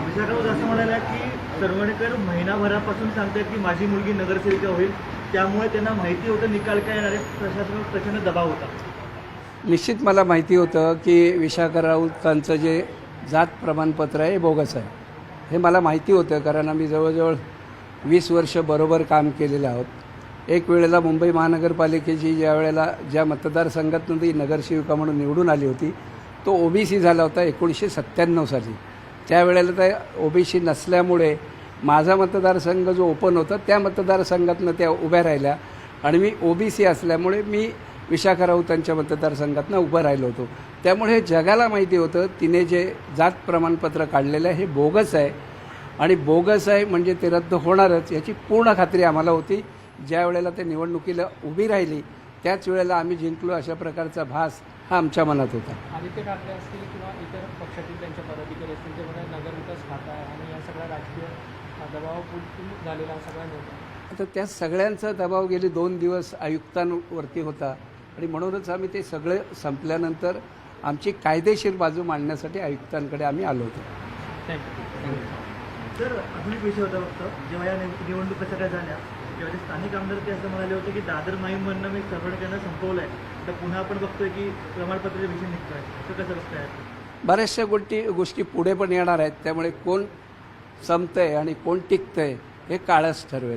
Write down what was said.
विशाखावर असं म्हणाला की सरवणकर महिनाभरापासून सांगतात की माझी मुलगी नगरसेविका होईल, त्यामुळे त्यांना माहिती होतं निकाल काय येणार आहे, प्रशासनावर प्रचंड दबाव होता. निश्चित मला माहिती होतं की विशाखा राऊतांचं जे जात प्रमाणपत्र आहे हे बोगस आहे. हे मला माहिती होतं कारण आम्ही जवळजवळ 20 वर्ष बरोबर काम केलेलं आहोत. एक वेळेला मुंबई महानगरपालिकेची ज्या मतदारसंघातून ती नगरसेविका म्हणून निवडून आली होती तो OBC झाला होता 1997 साली. त्यावेळेला त्या OBC नसल्यामुळे माझा मतदारसंघ जो ओपन होता त्या मतदारसंघातनं त्या उभ्या राहिल्या आणि मी OBC असल्यामुळे मी विशाखा राऊतांच्या मतदारसंघातनं उभं राहिलो होतो. त्यामुळे जगाला माहिती होतं तिने जे जात प्रमाणपत्र काढलेलं आहे हे बोगस आहे आणि बोगस आहे म्हणजे ते रद्द होणारच याची पूर्ण खात्री आम्हाला होती. ज्या वेळेला ते निवडणुकीला उभी राहिली त्याच वेळेला आम्ही जिंकलो अशा प्रकारचा भास हा आमच्या मनात होता. आदित्य ठाकरे असतील किंवा इतर पक्षातील त्यांच्या पदाधिकारी असतील ते म्हणा नगरविकास खाता आहे आणि या सगळ्या राजकीय दबावापोटी झालेला सगळा निर्णय. आता त्या सगळ्यांचा दबाव गेले 2 दिवस आयुक्तांवरती होता आणि म्हणूनच आम्ही ते सगळे संपल्यानंतर आमची कायदेशीर बाजू मांडण्यासाठी आयुक्तांकडे आम्ही आलो होतो. थँक्यू. तर अजून एक विषय होता फक्त जेव्हा या निवडणुका सगळ्या झाल्या तेव्हा ते स्थानिक आमदार ते असं म्हणाले होते की दादर माहीममधनं मी सरवणकरांना संपवलं आहे, तर पुन्हा आपण बघतोय की प्रमाणपत्राचा विषय निघतोय, असं कसं बघताय? बऱ्याचशा गोष्टी पुढे पण येणार आहेत. त्यामुळे कोण संपतंय आणि कोण टिकतंय हे काळच ठरवेल.